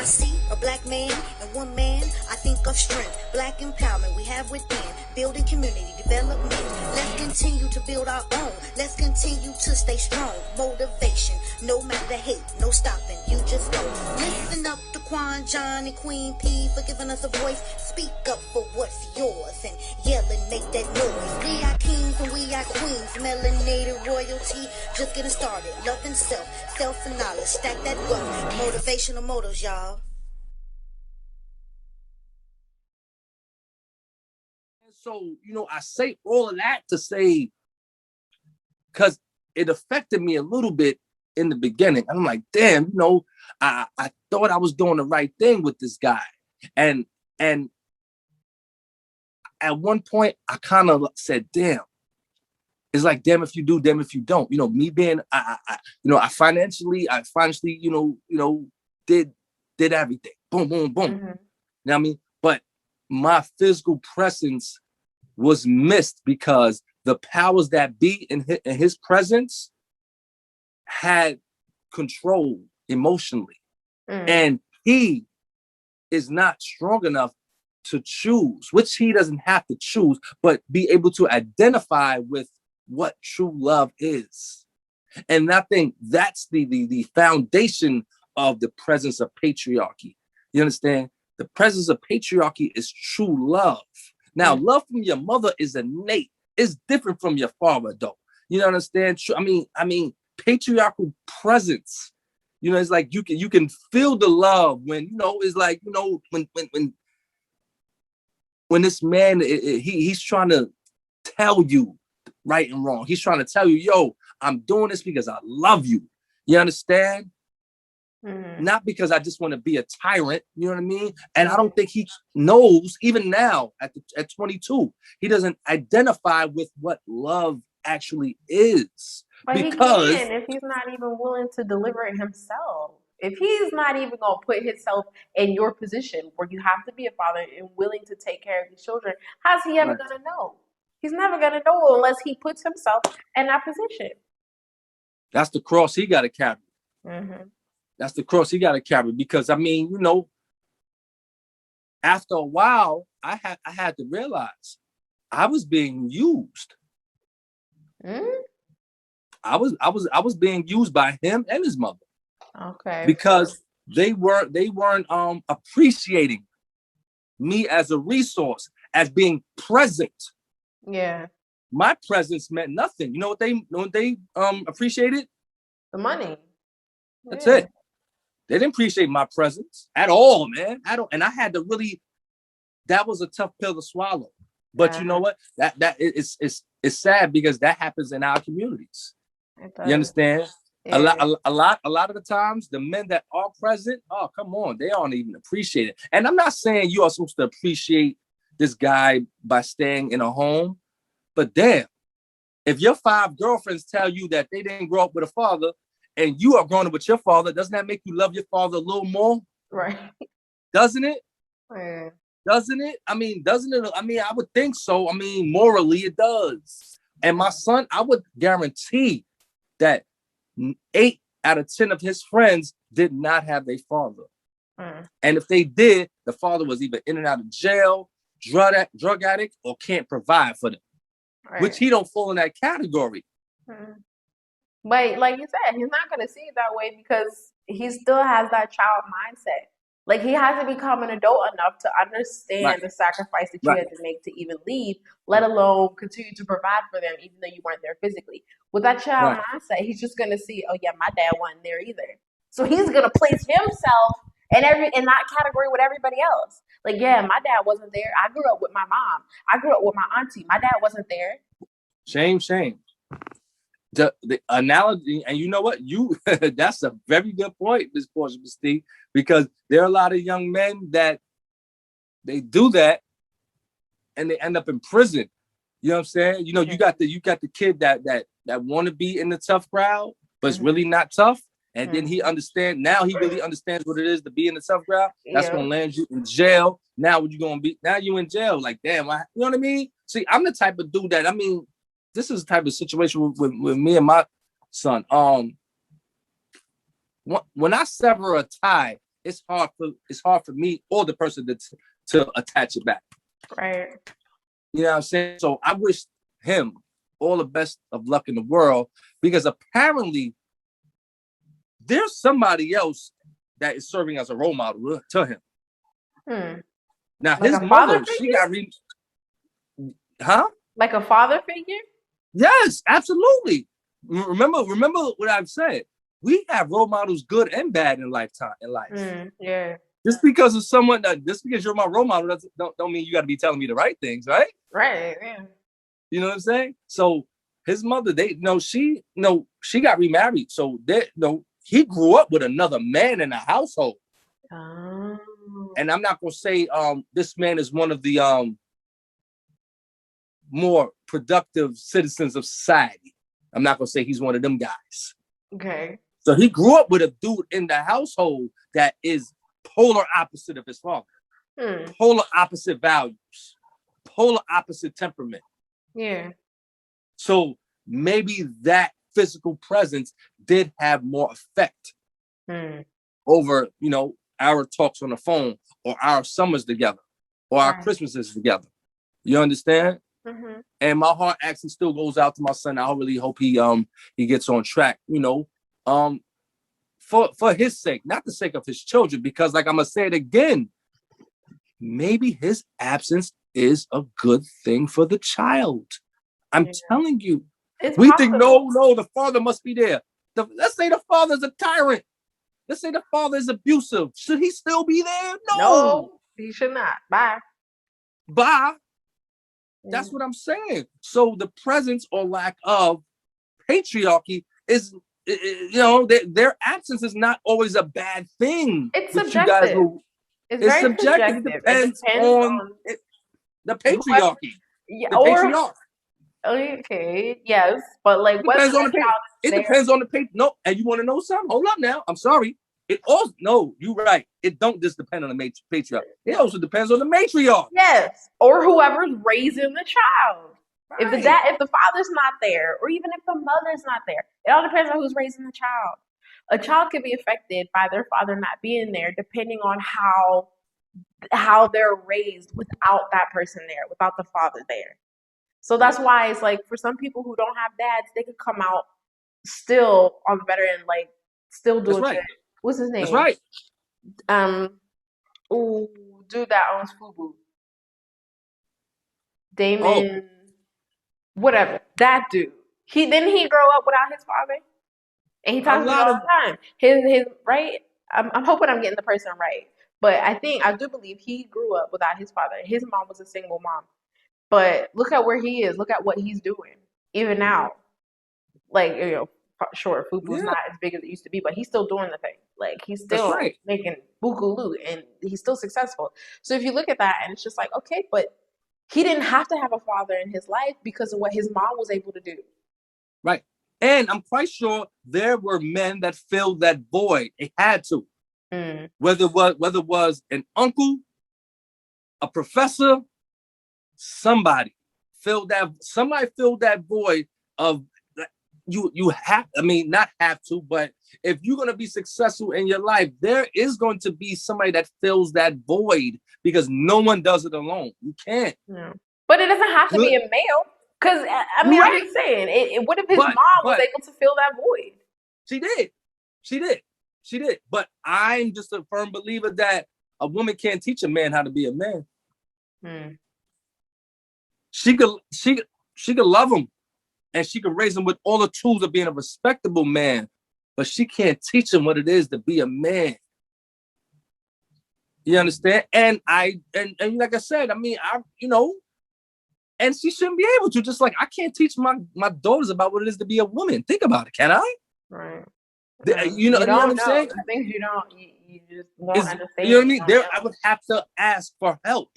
I see a black man and one man, I think of strength, black empowerment we have within, building community development. Let's continue to build our own. Let's continue to stay strong. Motivation, no matter the hate, no stopping. You just go. Listen up to Quan, John, and Queen P for giving us a voice. Speak up for what's yours and yell and make that noise. We are kings and we are queens. Melanated royalty, just getting started. Loving self, self and knowledge. Stack that wealth. Motivational motors, y'all. So, I say all of that to say, because it affected me a little bit in the beginning. And I'm like, damn, I thought I was doing the right thing with this guy. And at one point, I kind of said, damn, it's like, damn if you do, damn if you don't. Me being, I financially, did everything. Boom, boom, boom. Mm-hmm. You know what I mean? But my physical presence was missed because the powers that be in his presence had control emotionally. And he is not strong enough to choose, which he doesn't have to choose, but be able to identify with what true love is. And I think that's the foundation of the presence of patriarchy. You understand? The presence of patriarchy is true love. Now, love from your mother is innate. It's different from your father, though. You understand? I mean, patriarchal presence. It's like you can feel the love when it's like when this man he's trying to tell you right and wrong. He's trying to tell you, yo, I'm doing this because I love you. You understand? Not because I just want to be a tyrant, you know what I mean? And I don't think he knows, even now at 22, he doesn't identify with what love actually is. But because he can if he's not even willing to deliver it himself. If he's not even going to put himself in your position where you have to be a father and willing to take care of these children, how's he ever going to know? He's never going to know unless he puts himself in that position. That's the cross he got to carry. That's the cross he got to carry because, after a while, I had to realize I was being used. I was being used by him and his mother. Okay. Because they weren't appreciating me as a resource, as being present. Yeah. My presence meant nothing. You know what they appreciated? The money. That's it. They didn't appreciate my presence at all, man. And I had to really. That was a tough pill to swallow. But you know what? That it's sad because that happens in our communities. You understand? Yeah. A lot of the times, the men that are present, oh, come on, they aren't even appreciated. And I'm not saying you are supposed to appreciate this guy by staying in a home, but damn, if your 5 girlfriends tell you that they didn't grow up with a father and you are growing up with your father, doesn't that make you love your father a little more? Right. Doesn't it? Yeah. Doesn't it? I mean, doesn't it? I mean, I would think so. I mean, morally it does. And my son, I would guarantee that 8 out of 10 of his friends did not have their father. And if they did, the father was either in and out of jail, drug addict, or can't provide for them. Which he don't fall in that category. But like you said, he's not going to see it that way because he still has that child mindset. Like he has to become an adult enough to understand the sacrifice that you had to make to even leave, let alone continue to provide for them, even though you weren't there physically. With that child mindset, he's just going to see, oh yeah, my dad wasn't there either. So he's going to place himself in that category with everybody else. Like, yeah, my dad wasn't there. I grew up with my mom. I grew up with my auntie. My dad wasn't there. Shame. The analogy, and you know what? That's a very good point, Ms. Portia Steve, because there are a lot of young men that they do that and they end up in prison. You know what I'm saying? You got the kid that want to be in the tough crowd, but it's really not tough. And then he really understands what it is to be in the tough crowd. That's gonna land you in jail. Now what you gonna be? Now you in jail. Like, damn, you know what I mean? See, I'm the type of dude that, this is the type of situation with me and my son. When I sever a tie, it's hard for me or the person to attach it back. Right. You know what I'm saying? So I wish him all the best of luck in the world, because apparently there's somebody else that is serving as a role model to him. Now, like his mother, she got like a father figure? Yes, absolutely. Remember what I've said. We have role models, good and bad, in life. Yeah. Just because you're my role model don't mean you got to be telling me the right things, right? Right. Yeah. You know what I'm saying? So his mother, she got remarried. So he grew up with another man in the household. Oh. And I'm not gonna say this man is one of the more productive citizens of society. I'm not gonna say he's one of them guys. Okay. So he grew up with a dude in the household that is polar opposite of his father. Polar opposite values, polar opposite temperament. Yeah. So maybe that physical presence did have more effect over, our talks on the phone, or our summers together, or our Christmases together. You understand? Mm-hmm. And my heart actually still goes out to my son. I really hope he gets on track, for his sake, not the sake of his children, because like I'm gonna say it again, maybe his absence is a good thing for the child. I'm telling you. It's we possible. think no, the father must be there. Let's say the father's a tyrant. Let's say the father is abusive. Should he still be there? No, he should not. Bye. That's what I'm saying. So the presence or lack of patriarchy is, their absence is not always a bad thing. It's Which subjective. you guys it's very subjective. It depends on the patriarchy. Yeah, the patriarch. Okay, yes, but like It depends on the patriarch. It depends on the patriarch. No, and you want to know something? Hold up now. I'm sorry. It also you're right. It don't just depend on the patriarch. It also depends on the matriarch. Yes, or whoever's raising the child. Right. If the father's not there, or even if the mother's not there, it all depends on who's raising the child. A child can be affected by their father not being there, depending on how they're raised without that person there, without the father there. So that's why it's like, for some people who don't have dads, they could come out still on the better end, like still doing That's right. good. What's his name? That's right. Dude that owns Fubu. Damon, whatever. That dude. He grow up without his father, and he talks about it all the time. His right. I'm hoping I'm getting the person right, but I do believe he grew up without his father. His mom was a single mom, but look at where he is. Look at what he's doing, even now. Like, sure, Fubu's not as big as it used to be, but he's still doing the thing. Like, he's still making buku loot, and he's still successful. So if you look at that, and it's just like, okay, but he didn't have to have a father in his life because of what his mom was able to do. Right. And I'm quite sure there were men that filled that void. They had to. Whether it was an uncle, a professor, somebody filled that void of you have, not have to, but if you're going to be successful in your life, there is going to be somebody that fills that void, because no one does it alone. You can't. Yeah. But it doesn't have to be a male. Because, I'm just saying, what if his mom was able to fill that void? She did. But I'm just a firm believer that a woman can't teach a man how to be a man. She could love him, and she could raise him with all the tools of being a respectable man, but she can't teach him what it is to be a man. You understand? And like I said, and she shouldn't be able to. Just like I can't teach my daughters about what it is to be a woman. Think about it, can I? Right. You know what I'm saying? Things you just won't understand. You know what I mean? I would have to ask for help,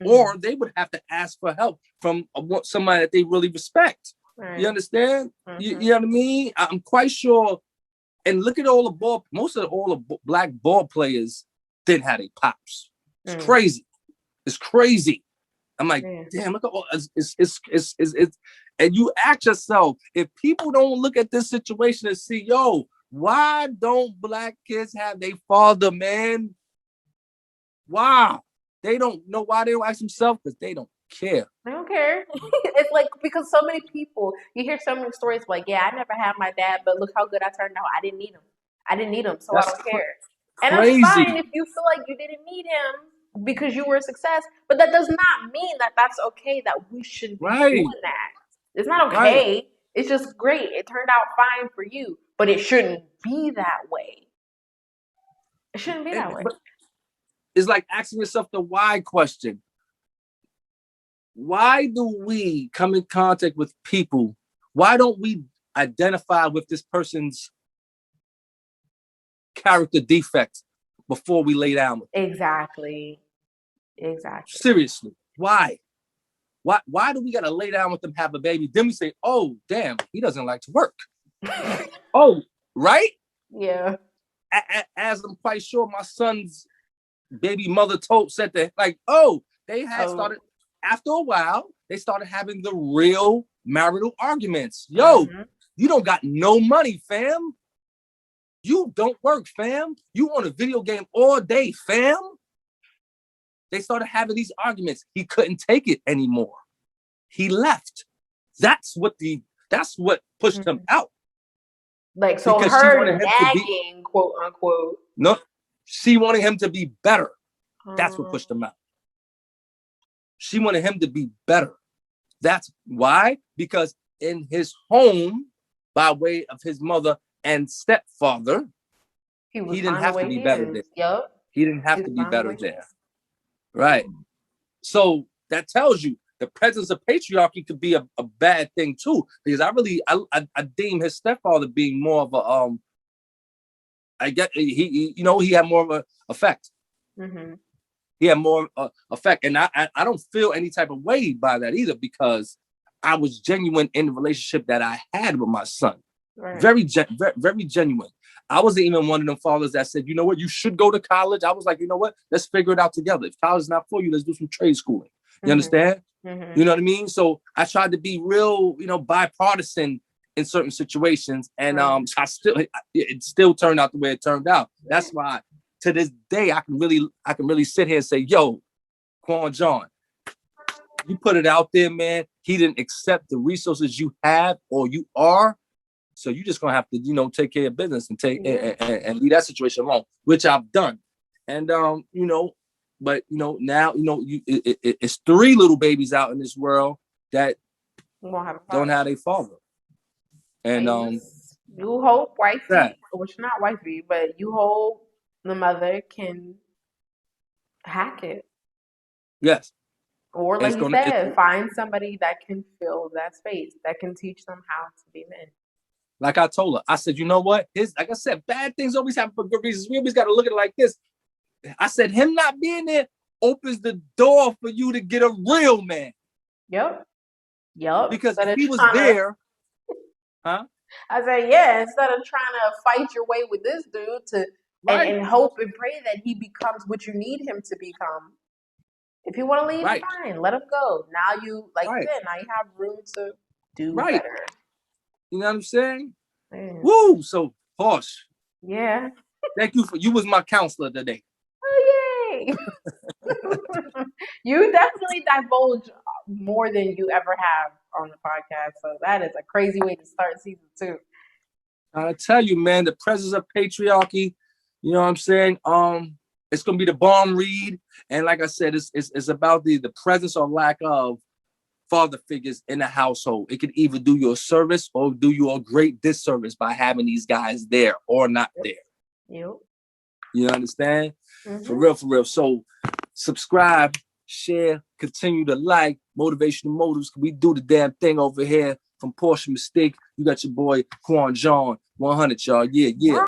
or they would have to ask for help from somebody that they really respect. Right. You understand? You know what I mean? I'm quite sure. And look at all the black ball players didn't have their pops. It's crazy. It's crazy. I'm like, damn, look at all it's and you ask yourself, if people don't look at this situation and see, why don't black kids have their father, man? Wow. They don't know why they don't ask themselves, because they don't care. They don't care. It's like, because so many people, you hear so many stories like, yeah, I never had my dad, but look how good I turned out. I didn't need him. I didn't need him, so I That's don't care. And that's crazy. fine if you feel like you didn't need him because you were a success, but that does not mean that that's okay, that we should be Right. doing that. It's not Right. okay. It's just great. It turned out fine for you, but it shouldn't be that way. It shouldn't be that way. But it's like asking yourself the why question. Why do we come in contact with people? Why don't we identify with this person's character defect before we lay down with them? Exactly. Seriously, why? Why do we gotta lay down with them, have a baby? Then we say, oh, damn, he doesn't like to work. Oh, right? Yeah. As I'm quite sure my son's baby mother said that, like, they had started, after a while, they started having the real marital arguments. Yo, you don't got no money, fam. You don't work, fam. You on a video game all day, fam. They started having these arguments. He couldn't take it anymore. He left. That's what pushed him out. Like, so because her nagging, quote unquote. No, she wanted him to be better. That's what pushed him out. She wanted him to be better. That's why, because in his home, by way of his mother and stepfather, he didn't have to be better there. Yep. He didn't have to be better there. Right. So that tells you the presence of patriarchy could be a bad thing too, because I deem his stepfather being more of a I get he had more of an effect. Mm-hmm. He had more effect, and I don't feel any type of way by that either, because I was genuine in the relationship that I had with my son. Right. Very genuine. I wasn't even one of them fathers that said, you know what, you should go to college. I was like, you know what, let's figure it out together. If college is not for you, let's do some trade schooling. You understand? Mm-hmm. You know what I mean? So I tried to be real, bipartisan in certain situations, and it still turned out the way it turned out. That's why to this day I can really sit here and say, yo, Quan John, you put it out there, man. He didn't accept the resources you have or you are. So you just gonna have to, take care of business and and leave that situation alone, which I've done. And but now it's 3 little babies out in this world that don't have a father. And you hope wifey, which not wifey, but you hope the mother can hack it. Yes. Or like you said, find somebody that can fill that space, that can teach them how to be men. Like I told her, I said, you know what? Like I said, bad things always happen for good reasons. We always got to look at it like this. I said, him not being there opens the door for you to get a real man. Yep. Because if he was there, huh? I said, yeah, instead of trying to fight your way with this dude and hope and pray that he becomes what you need him to become. If you want to leave, fine, let him go. Now you, like you said, now you have room to do better. You know what I'm saying? Man. Woo! So, Porsche. Yeah. Thank you you was my counselor today. Oh, yay! You definitely divulge more than you ever have on the podcast. So that is a crazy way to start season 2. I tell you, man, the presence of patriarchy, you know what I'm saying? It's gonna be the bomb read. And like I said, it's about the presence or lack of father figures in the household. It could either do you a service or do you a great disservice by having these guys there or not there. Yep. You understand? Mm-hmm. For real. So subscribe, share, continue to like Motivational Motives. We do the damn thing over here from Portia Mistake. You got your boy Quan John 100, y'all. Yeah.